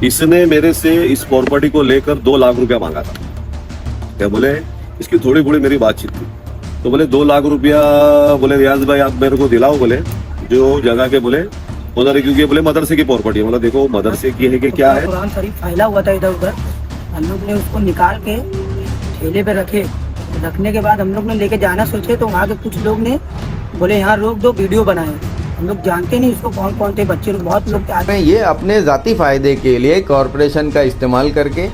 इसने मेरे से इस प्रॉपर्टी को लेकर 2 लाख रुपया मांगा था। क्या बोले, इसकी थोड़ी थोड़ी मेरी बातचीत थी, तो बोले 2 लाख रुपया, बोले रियाज भाई आप मेरे को दिलाओ, बोले जो जगह के बोले उधर, क्योंकि बोले मदरसे की प्रॉपर्टी है। मतलब देखो मदरसे की है कि क्या है। कुरान शरीफ फैला हुआ था इधर उधर, हम लोग ने उसको निकाल के ठेले पे रखने के बाद हम लोग ने लेके जाना सोचे, तो वहाँ के कुछ लोग ने बोले यहाँ रोक दो, वीडियो बनाए। हम लोग जानते नहीं उसको कौन कौन थे बच्चे लोग, बहुत लोग थे। ये अपने जाती फायदे के लिए कॉरपोरेशन का इस्तेमाल करके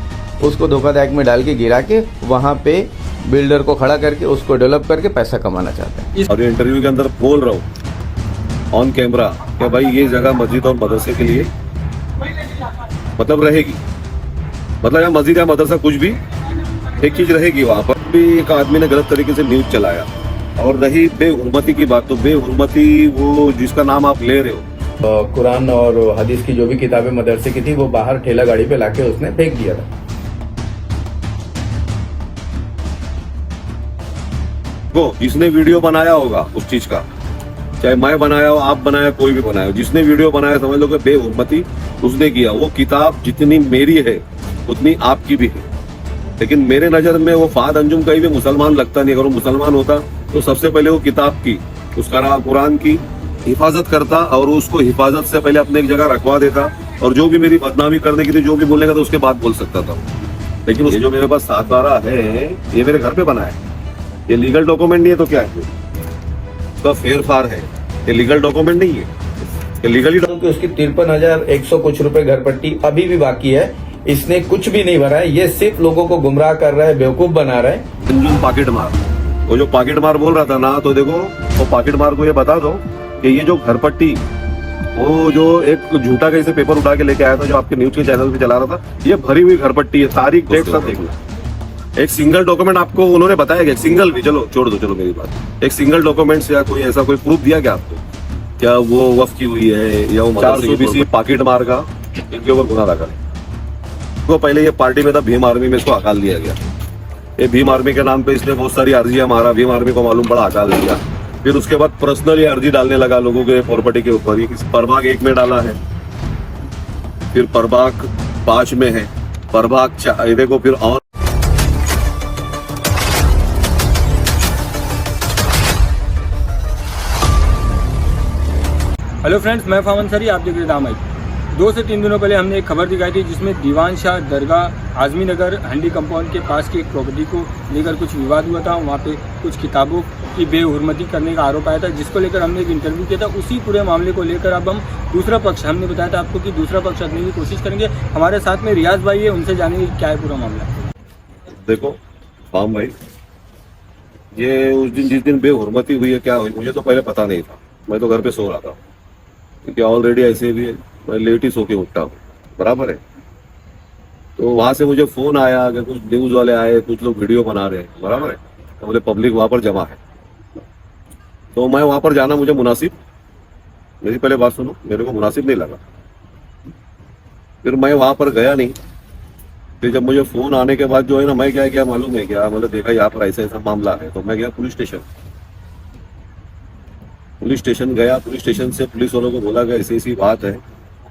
उसको धोखाधड़ी में डाल के गिरा के वहाँ पे बिल्डर को खड़ा करके उसको डेवलप करके पैसा कमाना चाहते हैं। और इंटरव्यू के अंदर बोल रहा हूँ ऑन कैमरा कि भाई ये जगह मस्जिद और मदरसे के लिए मतलब रहेगी, मतलब या मस्जिद या मदरसा कुछ भी एक चीज रहेगी। वहाँ पर भी एक आदमी ने गलत तरीके से न्यूज चलाया। और रही बेहुरमती की बात, तो बेहुरमती वो जिसका नाम आप ले रहे हो, कुरान और हदीस की जो भी किताबें मदरसे की थी वो बाहर ठेला गाड़ी पे लाके उसने फेंक दिया था। वो जिसने वीडियो बनाया होगा उस चीज का, चाहे मैं बनाया हो, आप बनाया, कोई भी बनाया हो, जिसने वीडियो बनाया समझ लो कि बेहुरमती उसने किया। वो किताब जितनी मेरी है उतनी आपकी भी है, लेकिन मेरे नजर में वो फहद अंजुम कहीं भी मुसलमान लगता नहीं। अगर वो मुसलमान होता तो सबसे पहले वो किताब की, उसका कुरान की हिफाजत करता और उसको हिफाजत से पहले अपने एक जगह रखवा देता, और जो भी मेरी बदनामी करने की थी, जो भी बोलेगा तो उसके बाद बोल सकता था। लेकिन ये जो मेरे पास 7/12 है ये मेरे घर पे बना है, ये लीगल डॉक्यूमेंट नहीं है तो क्या है, उसका फेर फार है, ये लीगल डॉक्यूमेंट नहीं है, ये लीगली उसकी 53,100 कुछ रुपए घर पट्टी अभी भी बाकी है। इसने कुछ भी नहीं भरा है, ये सिर्फ लोगों को गुमराह कर रहा है, बेवकूफ बना रहा है। अंजुम पॉकेट मार, वो जो पॉकेट मार बोल रहा था ना, तो देखो वो पॉकेट मार को ये बता दो कि ये जो घर पट्टी, वो जो एक झूठा कैसे पेपर उठा के लेके आया था जो आपके न्यूज के चैनल पे चला रहा था, ये भरी हुई घर पट्टी है, तारीख डेट सब देख लो। एक सिंगल डॉक्यूमेंट आपको उन्होंने बताया कि सिंगल भी, चलो छोड़ दो, चलो मेरी बात, एक सिंगल डॉक्यूमेंट या कोई ऐसा कोई प्रूफ दिया क्या आपको, क्या वो वफ की हुई है या वो 420 पॉकेट मार का इनके ऊपर गुना दाखिल है। तो पहले ये पार्टी में था, भीम आर्मी में इसको हकाल दिया गया। ये भीम आर्मी के नाम पे इसने बहुत सारी अर्जियां मारा, भीम आर्मी को मालूम पड़ा, हकाल दिया। फिर उसके बाद पर्सनली अर्जी डालने लगा लोगों के प्रॉपर्टी के ऊपर। प्रभाग 1 में डाला है, फिर प्रभाग 5 में है, प्रभाग 4 देखो, फिर और हेलो फ्रेंड्स, मैं फामन अंसारी, आप देख रहे दामाई। 2 से 3 दिनों पहले हमने एक खबर दिखाई थी जिसमें दीवान शाह दरगाह आजमी नगर हंडी कंपाउंड के पास की एक प्रॉपर्टी को लेकर कुछ विवाद हुआ था। वहाँ पे कुछ किताबों की बेहुरमती करने का आरोप आया था, जिसको लेकर हमने एक इंटरव्यू किया था। उसी पूरे मामले को लेकर अब हम दूसरा पक्ष, हमने बताया था आपको कि दूसरा पक्ष रखने की कोशिश करेंगे। हमारे साथ में रियाज भाई है, उनसे जानेंगे क्या है पूरा मामला। देखो फाम भाई, ये उस दिन जिस दिन बेहुरमती हुई है क्या हुई, मुझे तो पहले पता नहीं था। मैं तो घर पे सो रहा था, क्योंकि ऑलरेडी ऐसे भी मैं लेट ही सो के उठता हूँ, बराबर है। तो वहां से मुझे फोन आया कि कुछ न्यूज वाले आए, कुछ लोग वीडियो बना रहे हैं, बराबर है। तो बोले पब्लिक वहां पर जमा है, तो मैं वहां पर जाना मुझे मुनासिब, मेरी पहले बात सुनो, मेरे को मुनासिब नहीं लगा। फिर मैं वहां पर गया नहीं। फिर जब मुझे फोन आने के बाद जो है ना, मैं क्या क्या मालूम है क्या, मतलब देखा यहाँ पर ऐसा ऐसा मामला है, तो मैं गया पुलिस स्टेशन गया। पुलिस स्टेशन से पुलिस वालों को बोला कि ऐसी ऐसी बात है।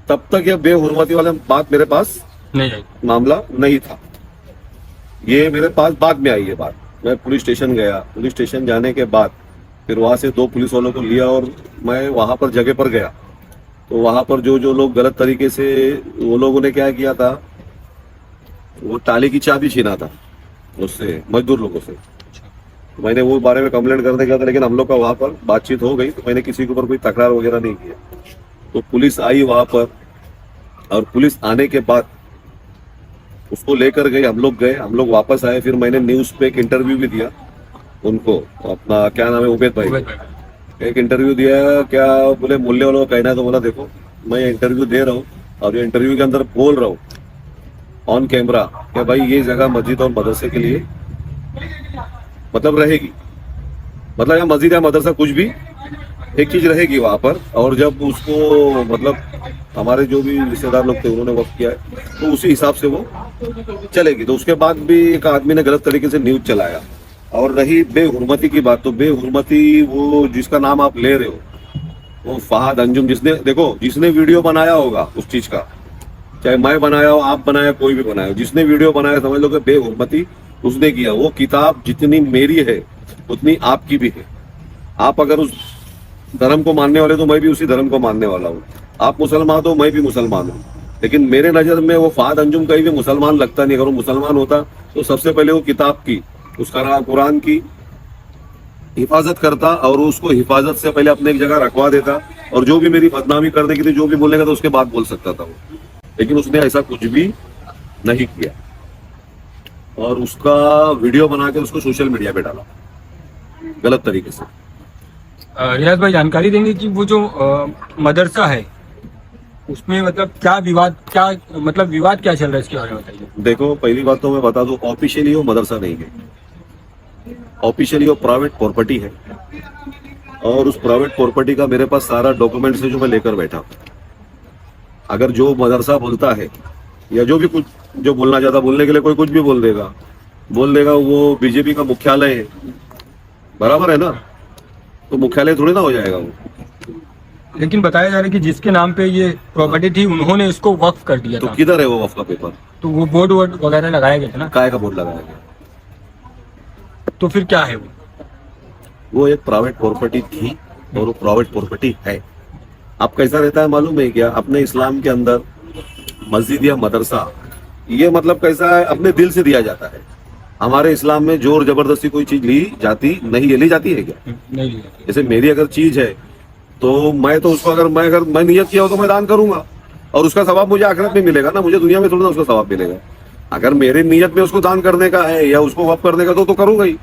तब तक ये बेहुरमती वाला बात मेरे पास नहीं, मामला नहीं था, ये मेरे पास बाद में आई ये बात। मैं पुलिस स्टेशन गया, पुलिस स्टेशन जाने के बाद फिर वहां से 2 पुलिस वालों को लिया और मैं वहां पर जगह पर गया। तो वहां पर जो जो लोग गलत तरीके से, वो लोगों ने क्या किया था, वो ताले की चाबी छीना था उससे, मजदूर लोगों से। मैंने वो बारे में कंप्लेंट करने गया था, लेकिन हम लोग का वहां पर बातचीत हो गई, तो मैंने किसी के ऊपर कोई तकरार वगैरह नहीं किया। तो पुलिस आई वहां पर, और पुलिस आने के बाद उसको लेकर गए, हम लोग वापस आए। फिर मैंने न्यूज पे एक इंटरव्यू भी दिया उनको, अपना क्या नाम है, उबैद भाई, एक इंटरव्यू दिया। क्या बोले, मूल्य वालों का कहना है, तो बोला देखो मैं इंटरव्यू दे रहा हूँ और ये इंटरव्यू के अंदर बोल रहा हूँ ऑन कैमरा कि भाई ये जगह मस्जिद और मदरसे के लिए मतलब रहेगी, मतलब या मस्जिद या मदरसा कुछ भी एक चीज रहेगी वहां पर। और जब उसको मतलब हमारे जो भी रिश्तेदार लोग थे उन्होंने वक्त किया है, तो उसी हिसाब से वो चलेगी। तो उसके बाद भी एक आदमी ने गलत तरीके से न्यूज चलाया। और रही बेहुरमती की बात, तो बेहुरमती वो जिसका नाम आप ले रहे हो, वो फहद अंजुम, जिसने देखो जिसने वीडियो बनाया होगा उस चीज का, चाहे मैं बनाया हो, आप बनाया, कोई भी बनाया हो, जिसने वीडियो बनाया समझ लो कि बेहुरमती उसने किया। वो किताब जितनी मेरी है उतनी आपकी भी है। आप अगर उस धर्म को मानने वाले तो मैं भी उसी धर्म को मानने वाला हूँ। आप मुसलमान हो, मैं भी मुसलमान हूँ, लेकिन मेरे नजर में वो फहद अंजुम कहीं भी मुसलमान लगता नहीं। अगर वो मुसलमान होता तो सबसे पहले वो किताब की, उसका कुरान की हिफाजत करता और उसको हिफाजत से पहले अपने एक जगह रखवा देता, और जो भी मेरी बदनामी करने की थी, जो भी बोलेगा तो उसके बाद बोल सकता था वो। लेकिन उसने ऐसा कुछ भी नहीं किया और उसका वीडियो बना के उसको सोशल मीडिया पे डाला गलत तरीके से। रियाज भाई जानकारी देंगे कि वो जो मदरसा है उसमें मतलब क्या विवाद, क्या मतलब विवाद क्या चल रहा है, इसके बारे में बताइए। देखो, पहली बात तो मैं बता दूं, ऑफिशियली वो मदरसा नहीं है, ऑफिशियली वो प्राइवेट प्रॉपर्टी है, और उस प्राइवेट प्रॉपर्टी का मेरे पास सारा डॉक्यूमेंट्स है जो मैं लेकर बैठा हूं। अगर जो मदरसा बोलता है या जो भी कुछ जो बोलना चाहता, बोलने के लिए कोई कुछ भी बोल देगा वो बीजेपी का मुख्यालय है, बराबर है ना, तो मुख्यालय थोड़ी ना हो जाएगा वो। लेकिन बताया जा रहा है कि जिसके नाम पे ये प्रॉपर्टी थी उन्होंने इसको वक्फ कर दिया तो था। किधर है वो वक्फ का पेपर? तो वो बोर्ड वगैरह लगाया गया था ना। काय का बोर्ड लगाया गया? तो फिर क्या है वो एक प्राइवेट प्रॉपर्टी थी और वो प्राइवेट प्रॉपर्टी है। अब कैसा रहता है मालूम है क्या? अपने इस्लाम के अंदर मस्जिद या मदरसा ये मतलब कैसा है, अपने दिल से दिया जाता है। हमारे इस्लाम में जोर जबरदस्ती कोई चीज ली जाती नहीं है। ली जाती है क्या? नहीं लिया। जैसे मेरी अगर चीज है तो मैं तो उसको अगर मैं नियत किया हो तो मैं दान करूंगा, और उसका सवाब मुझे आखिरत में मिलेगा ना, मुझे दुनिया में थोड़ा ना उसका सवाब मिलेगा। अगर मेरे नियत में उसको दान करने का है या उसको वक़्फ करने का तो करूंगा ही,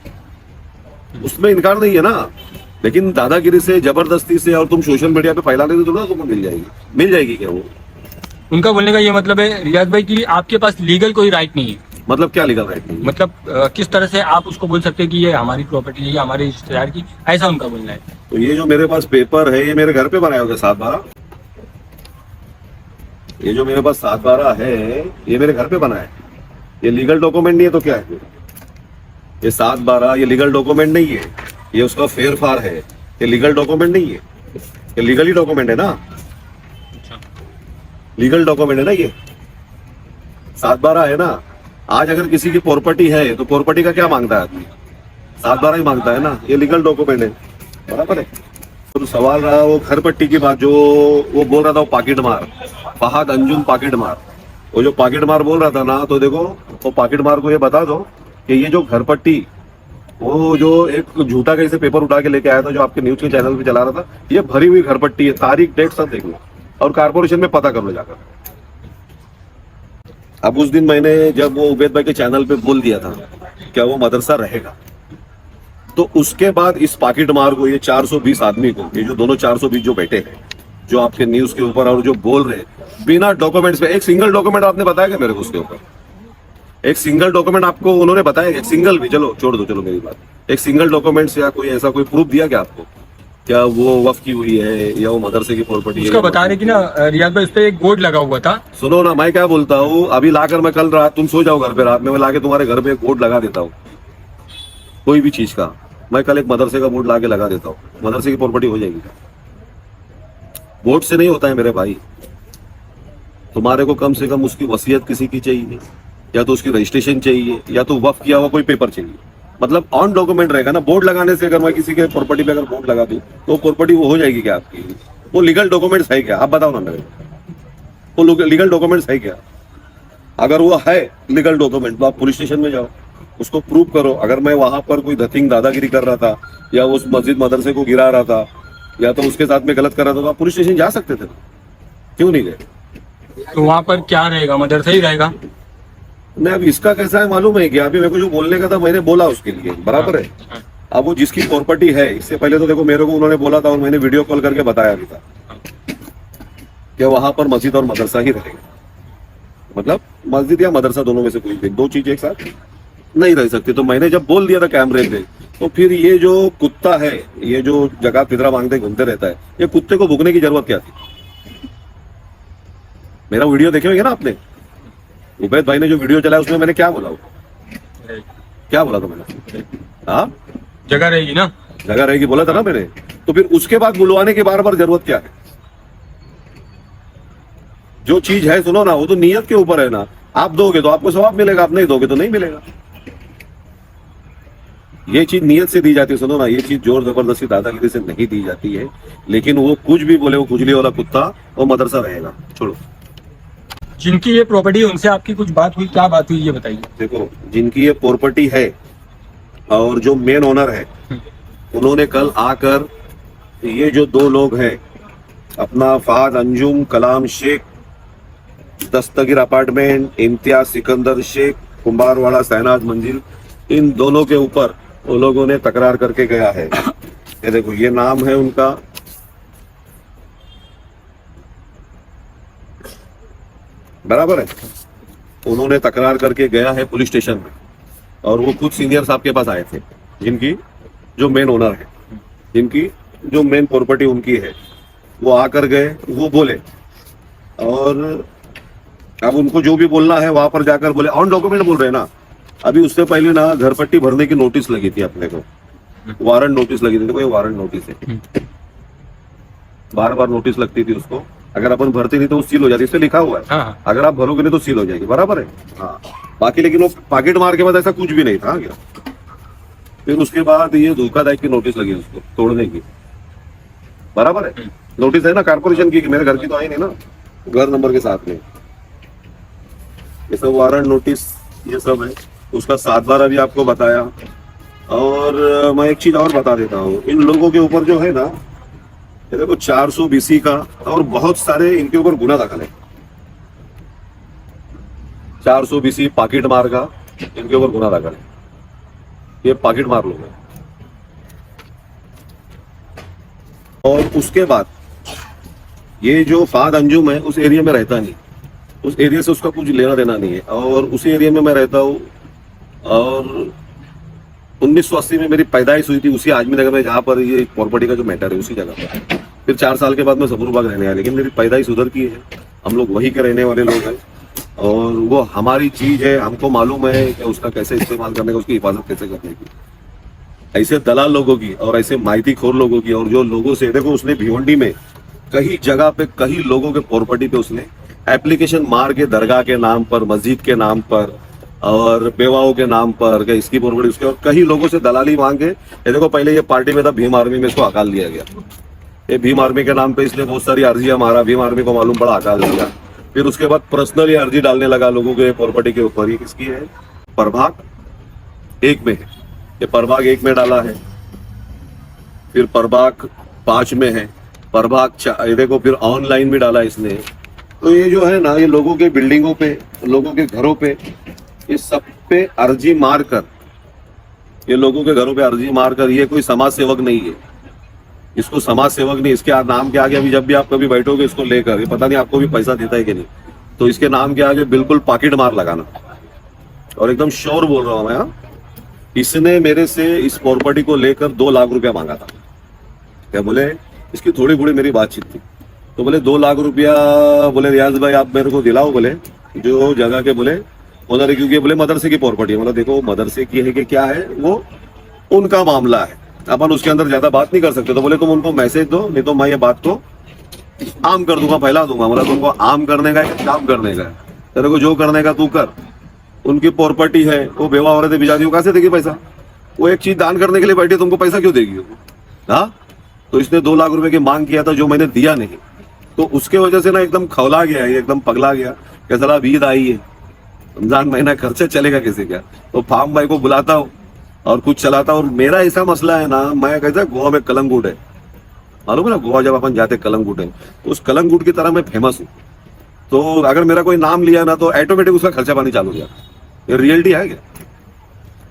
उसमें इनकार नहीं है ना। लेकिन दादागिरी से, जबरदस्ती से और तुम सोशल मीडिया पे फैला देते तो ना तुमको मिल जाएगी क्या वो? उनका बोलने का ये मतलब है रियाज भाई कि आपके पास लीगल कोई राइट नहीं है। मतलब क्या लीगल राइट नहीं? मतलब किस तरह से आप उसको बोल सकते हैं कि ये हमारी प्रॉपर्टी है या हमारे रिश्तेदार की, ऐसा उनका बोलना है। तो ये जो मेरे पास पेपर है ये मेरे घर पे बनाया होगा 7/12। ये जो मेरे पास 7/12 है ये मेरे घर पे बना है। ये लीगल डॉक्यूमेंट नहीं है तो क्या है? ये 7/12 ये लीगल डॉक्यूमेंट नहीं है, ये उसका फेर फार है। ये लीगल डॉक्यूमेंट नहीं है, ये लीगली डॉक्यूमेंट है ना, लीगल डॉक्यूमेंट है ना। ये 7/12 है ना। आज अगर किसी की प्रॉपर्टी है तो प्रॉपर्टी का क्या मांगता है आदमी? 7/12 ही मांगता है ना। ये लीगल डॉक्यूमेंट है, बराबर है। तो सवाल रहा वो घर पट्टी की बात, जो वो बोल रहा था वो पाकिट मार, फहद अंजुम पाकिट मार, वो जो पाकिट मार बोल रहा था ना, तो देखो वो पाकिट मार को ये बता दो कि ये जो घर पट्टी, वो जो एक झूठा कैसे पेपर उठा के लेके आया था जो आपके न्यूज के चैनल पे चला रहा था, ये भरी हुई घर पट्टी है। तारीख डेट सब देख लो और कारपोरेशन में पता कर लो जाकर। अब उस दिन मैंने जब वो उबैद भाई के चैनल पे बोल दिया था क्या वो मदरसा रहेगा, तो उसके बाद इस पाकिट मार को, ये 420 आदमी को, ये जो दोनों 420 जो बैठे हैं जो आपके न्यूज के ऊपर और जो बोल रहे हैं बिना डॉक्यूमेंट्स पे, एक सिंगल डॉक्यूमेंट आपने बताया क्या मेरे को उसके ऊपर? एक सिंगल डॉक्यूमेंट आपको उन्होंने बताया? एक सिंगल भी, चलो छोड़ दो, चलो मेरी बात, एक सिंगल डॉक्यूमेंट्स या कोई ऐसा कोई प्रूफ दिया क्या आपको? क्या वो वक्फ की हुई है या वो मदरसे की प्रॉपर्टी है? उसका बता रहे कि ना रियाज भाई उस पर एक बोर्ड लगा हुआ था। सुनो ना, मैं क्या बोलता हूँ, अभी लाकर मैं कल रात, तुम सो जाओ घर पे, रात में मैं लाके तुम्हारे घर पे एक बोर्ड लगा देता हूँ कोई भी चीज का। मैं कल एक मदरसे का बोर्ड लाके लगा देता हूँ, मदरसे की प्रॉपर्टी हो जाएगी। बोर्ड से नहीं होता है मेरे भाई। तुम्हारे को कम से कम उसकी वसीयत किसी की चाहिए, या तो उसकी रजिस्ट्रेशन चाहिए, या तो वक्फ किया हुआ कोई पेपर चाहिए, मतलब ऑन डॉक्यूमेंट रहेगा ना। बोर्ड लगाने से अगर मैं किसी के प्रॉपर्टी पे अगर बोर्ड लगा दूं तो प्रॉपर्टी वो हो जाएगी क्या आपकी? वो लीगल डॉक्यूमेंट्स है क्या? आप बताओ ना मेरे को, वो लीगल डॉक्यूमेंट्स है क्या? अगर वो है लीगल डॉक्यूमेंट तो आप पुलिस स्टेशन में जाओ, उसको प्रूव करो। अगर मैं वहां पर कोई धथिंग दादागिरी कर रहा था या उस मस्जिद मदरसे को गिरा रहा था या तो उसके साथ में गलत कर रहा था तो आप पुलिस स्टेशन जा सकते थे, क्यों नहीं गए? तो वहाँ पर क्या रहेगा, मदरसा ही रहेगा। नहीं, अब इसका कैसा है मालूम है क्या? अभी मेरे को जो बोलने का था मैंने बोला उसके लिए, बराबर है। अब वो जिसकी प्रॉपर्टी है, इससे पहले तो देखो मेरे को उन्होंने बोला था और मैंने वीडियो कॉल करके बताया भी था कि वहां पर मस्जिद और मदरसा ही रहेगा, मतलब मस्जिद या मदरसा दोनों में से कोई भी, दो चीज एक साथ नहीं रह सकती। तो मैंने जब बोल दिया था कैमरे पे, तो फिर ये जो कुत्ता है, ये जो जगह पिदरा मांगते घूमते रहता है, ये कुत्ते को भुगने की जरूरत क्या थी? मेरा वीडियो देखे होंगे ना आपने, उबैद भाई ने जो वीडियो चलाया उसमें मैंने क्या बोला? क्या बोला था मैंने? हाँ, जगह रहेगी ना, जगह रहेगी बोला था ना मैंने। तो फिर उसके बाद बुलवाने की बार बार जरूरत क्या है? जो चीज है सुनो ना, वो तो नियत के ऊपर है ना। आप दोगे तो आपको सवाब मिलेगा, आप नहीं दोगे तो नहीं मिलेगा। ये चीज नियत से दी जाती है। सुनो ना, ये चीज जोर जबरदस्ती दादागिरी से नहीं दी जाती है। लेकिन वो कुछ भी बोले, वो खुजली वाला कुत्ता वो मदरसा रहेगा। छोड़ो। जिनकी ये प्रॉपर्टी है उनसे आपकी कुछ बात हुई? क्या बात हुई ये बताइए। देखो, जिनकी ये प्रॉपर्टी है और जो मेन ओनर है, उन्होंने कल आकर ये जो दो लोग हैं, अपना फहद अंजुम कलाम शेख, दस्तगीर अपार्टमेंट, इम्तियाज सिकंदर शेख, कुंभारवाड़ा शहनाज मंजिल, इन दोनों के ऊपर वो लोगों ने तकरार करके गया है। ये देखो, ये नाम है उनका, बराबर है। उन्होंने तकरार करके गया है पुलिस स्टेशन में, और वो खुद सीनियर साहब के पास आए थे, जिनकी जो मेन ओनर है, जिनकी जो मेन प्रॉपर्टी उनकी है। वो आकर गए, वो बोले, और अब उनको जो भी बोलना है वहां पर जाकर बोले। ऑन डॉक्यूमेंट बोल रहे हैं ना। अभी उससे पहले ना घर पट्टी भरने की नोटिस लगी थी अपने को, वारंट नोटिस लगी थी। देखो, ये वारंट नोटिस है। बार बार नोटिस लगती थी उसको, अगर अपन भरते नहीं तो वो सील हो जाती। इससे लिखा हुआ है, हाँ। अगर आप भरोगे नहीं तो सील हो जाएगी, बराबर है। हाँ, बाकी लेकिन वो पॉकेट मार के बाद ऐसा कुछ भी नहीं था क्या। फिर उसके बाद ये धोखाधड़ी की नोटिस लगी उसको तोड़ने की, बराबर है। नोटिस है ना कारपोरेशन की, मेरे घर की तो आई नहीं ना, घर नंबर के साथ में। ये सब वारंट नोटिस ये सब है। उसका 7 बार अभी आपको बताया। और मैं एक चीज और बता देता हूँ, इन लोगों के ऊपर जो है ना, ये देखो 400 BC का और बहुत सारे इनके ऊपर गुना दाखिल है। 400 BC पॉकेट मार का इनके ऊपर गुना दाखिल है। ये पॉकेट मार लोग हैं। और उसके बाद ये जो फहद अंजुम है उस एरिया में रहता नहीं, उस एरिया से उसका कुछ लेना देना नहीं है। और उसी एरिया में मैं रहता हूँ, और 1980 में मेरी पैदाइश हुई थी उसी आजमी नगर में, जहाँ पर ये प्रॉपर्टी का जो मैटर है उसी जगह पर। फिर 4 साल के बाद मैं सबूरबाग रहने आया, लेकिन मेरी पैदाइश उधर की है। हम लोग वही के रहने वाले लोग हैं, और वो हमारी चीज है। हमको मालूम है कि उसका कैसे इस्तेमाल करने का, उसकी हिफाजत कैसे करने की। ऐसे दलाल लोगों की और ऐसे माइती खोर लोगों की, और जो लोगों से, देखो उसने भिवंडी में कई जगह पे कई लोगों के प्रॉपर्टी पे उसने एप्लीकेशन मार के, दरगाह के नाम पर, मस्जिद के नाम पर और बेवाओं के नाम पर, इसकी प्रॉपर्टी उसके, और कई लोगों से दलाली मांगे। ये देखो, पहले ये पार्टी में था, भीम आर्मी में इसको हकाल दिया गया। ये भीम आर्मी के नाम पे इसने बहुत सारी अर्जियां मारा, भीम आर्मी को मालूम पड़ा, हकाल दिया। फिर उसके बाद पर्सनली अर्जी डालने लगा लोगों के प्रॉपर्टी के ऊपर। ये किसकी है? प्रभाग 1 में है। ये प्रभाग 1 में डाला है, फिर प्रभाग 5 में है, प्रभाग 4, देखो फिर ऑनलाइन भी डाला इसने। तो ये जो है ना, ये लोगों के बिल्डिंगों पे, लोगों के घरों पे, ये सब पे अर्जी मारकर, ये लोगों के घरों पे अर्जी मारकर, ये कोई समाज सेवक नहीं है। इसको समाज सेवक नहीं, इसके नाम के आगे अभी जब भी आप कभी बैठोगे इसको लेकर, ये पता नहीं आपको भी पैसा देता है कि नहीं, तो इसके नाम के आगे बिल्कुल पॉकेट मार लगाना। और एकदम श्योर बोल रहा हूं मैं, इसने मेरे से इस प्रॉपर्टी को लेकर 2 लाख रुपया मांगा था। क्या बोले, इसकी थोड़ी बड़ी मेरी बातचीत थी, तो बोले 2 लाख रुपया, बोले रियाज भाई आप मेरे को दिलाओ, बोले जो जगह के बोले ओनर है, क्योंकि बोले मदरसे की प्रॉपर्टी है। मतलब देखो, मदरसे की है कि क्या है वो उनका मामला है, अपन उसके अंदर ज्यादा बात नहीं कर सकते। तो बोले तुम उनको मैसेज दो, नहीं तो मैं ये बात को आम कर दूंगा, फैला दूंगा। मतलब तुमको आम करने का है, काम करने का है, तेरे को जो करने का तू कर। उनकी प्रॉपर्टी है, वो बेवा औरतें बिचारी, कहां से देगी पैसा? वो एक चीज दान करने के लिए बैठी, तुमको पैसा क्यों देगी? हाँ, तो इसने 2 लाख रुपए की मांग किया था, जो मैंने दिया नहीं। तो उसके वजह से ना एकदम खौला गया, एकदम पगला गया कि साला ईद आई है, रमजान महीना, खर्चा चलेगा किसी का। तो फार्म भाई को बुलाता हूँ और कुछ चलाता हूँ। और मेरा ऐसा मसला है ना, मैं कहता गोवा में कलंगूट है, मालूम है ना, गोवा जब अपन जाते कलंगूट है, तो उस कलंगूट की तरह मैं फेमस हूँ। तो अगर मेरा कोई नाम लिया ना, तो ऑटोमेटिक उसका खर्चा पानी चालू हो गया। ये रियलिटी है क्या?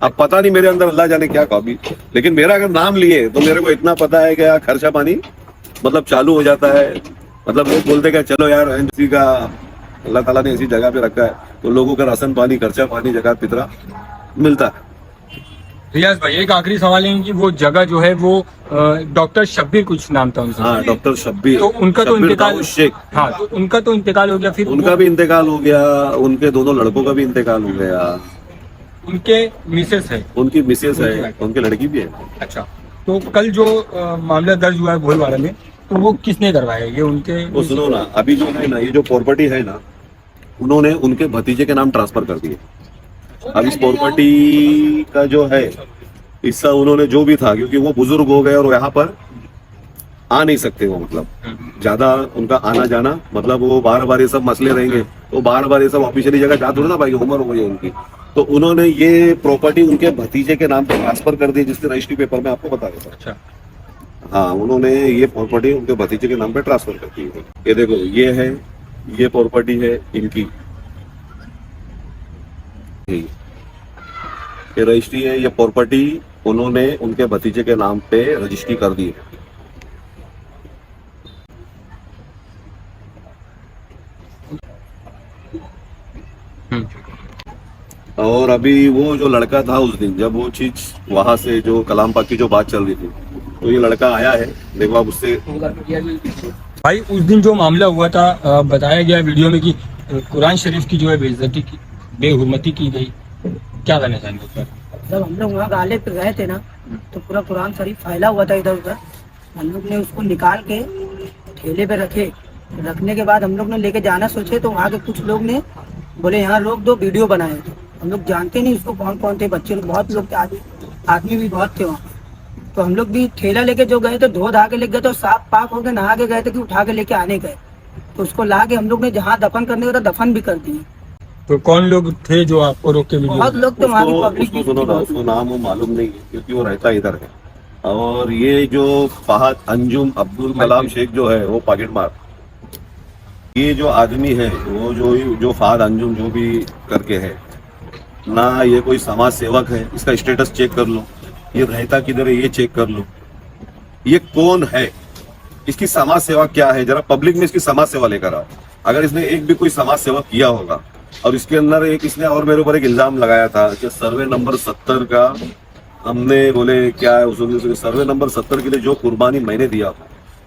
अब पता नहीं मेरे अंदर अल्लाह जाने क्या कॉपी, लेकिन मेरा अगर नाम लिए तो मेरे को इतना पता है कि खर्चा पानी मतलब चालू हो जाता है। मतलब लोग बोलते क्या, चलो यार एनसी का अल्लाह ताला ने ऐसी जगह पे रखा है, तो लोगों का राशन पानी, खर्चा पानी, जगह पितरा मिलता है। रियाज भाई, एक आखिरी सवाल है कि वो जगह जो है वो डॉक्टर शब्बीर कुछ नाम था उनका। हाँ, डॉक्टर शब्बीर, तो उनका तो इंतकाल, शेख, हाँ, तो उनका तो इंतकाल हो गया। फिर उनका भी इंतकाल हो गया, उनके दोनों लड़कों का भी इंतकाल हो गया। उनके मिसेस है, उनकी मिसेस है, उनकी लड़की भी है। अच्छा, तो कल जो मामला दर्ज हुआ है भोलवाड़ा में, तो वो किसने करवाया? ये उनके वो सुनो ना, अभी जो है ना, ये जो प्रॉपर्टी है ना, उन्होंने उनके भतीजे के नाम ट्रांसफर कर दिए। अब इस प्रॉपर्टी का जो है हिस्सा उन्होंने जो भी था, क्योंकि वो बुजुर्ग हो गए और यहाँ पर आ नहीं सकते, वो मतलब ज्यादा उनका आना जाना, मतलब वो बार बार ये सब मसले रहेंगे, तो बार बार ये सब ऑफिशियली जगह जा थोड़ा ना भाई, उम्र हो गई है उनकी। तो उन्होंने ये प्रॉपर्टी उनके भतीजे के नाम पे ट्रांसफर कर दी, जिसके रजिस्ट्री पेपर में आपको बता देता। अच्छा, हाँ, उन्होंने ये प्रॉपर्टी उनके भतीजे के नाम पे ट्रांसफर कर दी है। ये देखो, ये है, ये प्रॉपर्टी है इनकी, ये रजिस्ट्री है, ये प्रॉपर्टी उन्होंने उनके भतीजे के नाम पे रजिस्ट्री कर दी है। और अभी वो जो लड़का था उस दिन, जब वो चीज वहां से जो कलाम पाक की जो बात चल रही थी, तो ये लड़का आया है, देखो आप उससे। भाई उस दिन जो मामला हुआ था, बताया गया वीडियो में कि कुरान शरीफ की जो है बेइज्जती की, बेहुरमती की गई, क्या कहना चाहेंगे उस पर? जब हम लोग वहाँ गाले पे गए थे ना, तो पूरा कुरान शरीफ फैला हुआ था इधर उधर। हम लोग ने उसको निकाल के ठेले पे रखने के बाद हम लोग ने लेके जाना सोचे, तो वहाँ के कुछ लोग ने बोले यहाँ रोक दो, वीडियो बनाए। हम लोग जानते नहीं उसको कौन कौन थे, बच्चे लोग बहुत लोग थे, आदमी भी बहुत थे वहाँ। तो हम लोग भी ठेला लेके जो गए तो धो धा के लेके गए, तो साफ पाक हो के नहा के गए थे कि उठा के लेके आने गए, तो उसको ला के हम लोग ने जहाँ दफन करने का था दफन भी कर दिए। तो कौन लोग थे जो आपको रोक के वीडियो? बहुत लोग तो वहाँ की पब्लिक उसको सुनो ना, उसको नाम वो मालूम नहीं है, क्योंकि वो रहता इधर है। और ये जो फहद अंजुम अब्दुल कलाम शेख जो है, वो पॉकेट मार, ये जो आदमी है, वो जो फहद अंजुम जो भी करके है ना, ये कोई समाज सेवक है, इसका स्टेटस चेक कर लो, ये रहता किधर है ये चेक कर लो, ये कौन है, इसकी समाज सेवा क्या है, जरा पब्लिक में इसकी समाज सेवा लेकर आओ। अगर इसने एक भी कोई समाज सेवा किया होगा। और इसके अंदर एक इसने और मेरे ऊपर एक इल्जाम लगाया था कि सर्वे नंबर 70 का हमने, बोले क्या है उस सर्वे नंबर 70 के लिए जो कुर्बानी मैंने दिया,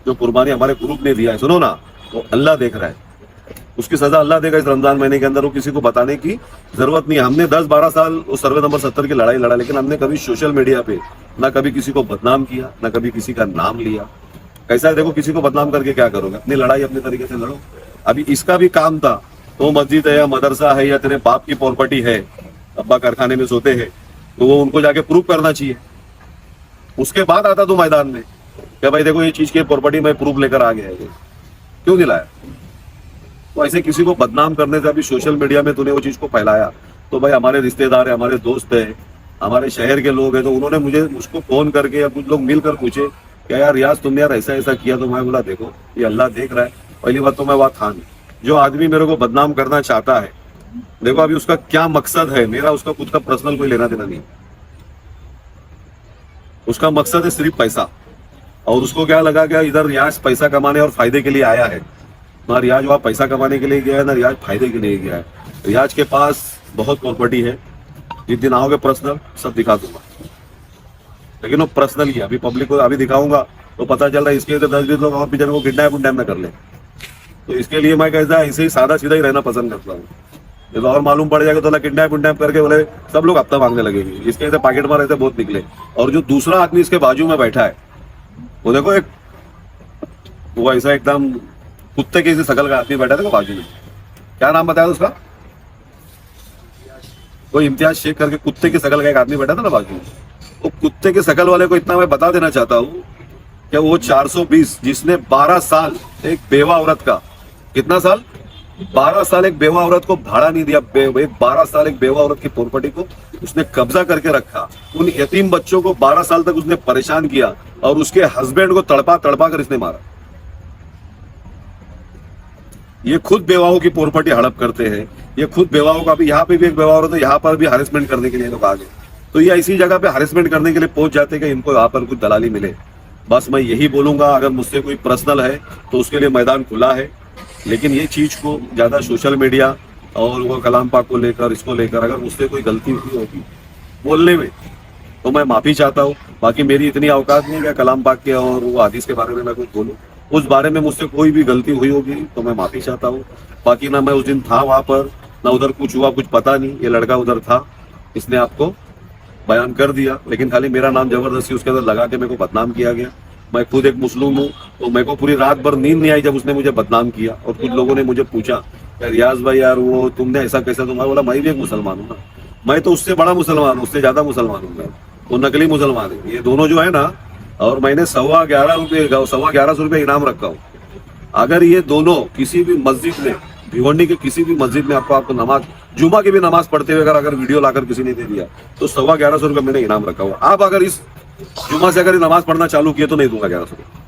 जो कुर्बानी हमारे ग्रुप ने दिया है, सुनो ना, वो अल्लाह देख रहा है, उसकी सजा अल्लाह देगा इस रमजान महीने के अंदर। वो किसी को बताने की जरूरत नहीं है। हमने 10-12 साल उस सर्वे नंबर 70 की लड़ाई लड़ा, लेकिन हमने कभी सोशल मीडिया पे ना कभी किसी को बदनाम किया, ना कभी किसी का नाम लिया। कैसा है, देखो किसी को बदनाम करके क्या करोगे, अपनी लड़ाई अपने तरीके से लड़ो। अभी इसका भी काम था, तो मस्जिद है या मदरसा है या तेरे बाप की प्रॉपर्टी है, अब्बा कारखाने में सोते हैं, तो वो उनको जाके प्रूव करना चाहिए। उसके बाद आता तू मैदान में क्या भाई देखो ये चीज की प्रॉपर्टी में प्रूफ लेकर आ गया है, क्यों दिलाया? तो ऐसे किसी को बदनाम करने से अभी सोशल मीडिया में तूने वो चीज को फैलाया, तो भाई हमारे रिश्तेदार है, हमारे दोस्त है, हमारे शहर के लोग हैं, तो उन्होंने मुझको फोन करके या कुछ लोग मिलकर पूछे क्या यार रियाज तुमने यार ऐसा ऐसा किया, तो मैं बोला देखो ये अल्लाह देख रहा है। पहली बात तो मैं बात था नहीं, जो आदमी मेरे को बदनाम करना चाहता है, देखो अभी उसका क्या मकसद है, मेरा उसका खुद का पर्सनल कोई लेना देना नहीं, उसका मकसद है सिर्फ पैसा। और उसको क्या लगा क्या इधर रियाज पैसा कमाने और फायदे के लिए आया है, ना रियाज वहाँ पैसा कमाने के लिए गया है, ना रियाज फायदे के लिए गया है। रियाज के पास बहुत प्रॉपर्टी है, जिस दिन आओगे पर्सनल सब दिखा दूंगा, लेकिन वो पर्सनल ही अभी पब्लिक को अभी दिखाऊंगा तो पता चल रहा है इसके 10-20 लोग और पीछे को किडनैप न कर ले। तो इसके लिए मैं कहता ऐसे ही सादा सीधा ही रहना पसंद करता हूँ। जब और मालूम पड़ जाएगा तो ना किडनैप करके बोले सब लोग हफ्ता मांगने लगेंगे, इसके ऐसे पैकेट मार ऐसे बहुत निकले। और जो दूसरा आदमी इसके बाजू में बैठा है, वो देखो एक वो ऐसा एकदम कुत्ते की शकल का आदमी बैठा था बाजू में, क्या नाम बताया उसका, कोई इम्तियाज शेख करके कुत्ते की शकल का एक आदमी बैठा था ना बाजू में। वो कुत्ते की शकल वाले को इतना मैं बता देना चाहता हूँ कि वो 420 जिसने 12 साल एक बेवा औरत का, कितना साल, 12 साल एक बेवा औरत को भाड़ा नहीं दिया, 12 साल एक बेवा औरत की प्रॉपर्टी को उसने कब्जा करके रखा, उन यतीम बच्चों को 12 साल तक उसने परेशान किया और उसके हस्बैंड को तड़पा तड़पा कर इसने मारा। ये खुद बेवाओं की प्रॉपर्टी हड़प करते हैं, ये खुद बेवाओं का भी, यहाँ पे भी एक बेवा औरत है, यहाँ पर भी हरेसमेंट करने के लिए लोग आ गए। तो ये ऐसी जगह पे हरेसमेंट करने के लिए पहुंच जाते कि इनको यहाँ पर कुछ दलाली मिले। बस मैं यही बोलूंगा, अगर मुझसे कोई पर्सनल है तो उसके लिए मैदान खुला है, लेकिन ये चीज को ज्यादा सोशल मीडिया और वो कलाम पाक को लेकर, इसको लेकर अगर मुझसे कोई गलती हुई होगी बोलने में तो मैं माफी चाहता हूँ। बाकी मेरी इतनी औकात नहीं है कलाम पाक के और वो हदीस के बारे में मैं कुछ बोलूँ, उस बारे में मुझसे कोई भी गलती हुई होगी तो मैं माफी चाहता हूँ। बाकी ना मैं उस दिन था वहां पर, ना उधर कुछ हुआ, कुछ पता नहीं, ये लड़का उधर था, इसने आपको बयान कर दिया, लेकिन खाली मेरा नाम जबरदस्ती उसके अंदर लगा के मेरे को बदनाम किया गया। मैं खुद एक मुस्लिम हूँ, तो मेरे को पूरी रात भर नींद नहीं आई जब उसने मुझे बदनाम किया। और कुछ लोगों ने मुझे पूछा यार रियाज भाई यार वो तुमने ऐसा कैसा, तुम्हारा बोला मैं भी एक मुसलमान हूँ ना, मैं तो उससे बड़ा मुसलमान हूँ, उससे ज्यादा मुसलमान हूँ मैं, वो नकली मुसलमान है। ये दोनों जो है ना, और मैंने 11.25 रुपये इनाम रखा हूँ। अगर ये दोनों किसी भी मस्जिद में, भिवंडी के किसी भी मस्जिद में आपको नमाज, जुमा की भी नमाज पढ़ते हुए अगर वीडियो लाकर किसी ने दे दिया तो 11.25 रुपये मैंने इनाम रखा हुआ। आप अगर इस जुमा से अगर नमाज पढ़ना चालू किए तो नहीं दूंगा 1100 रुपये।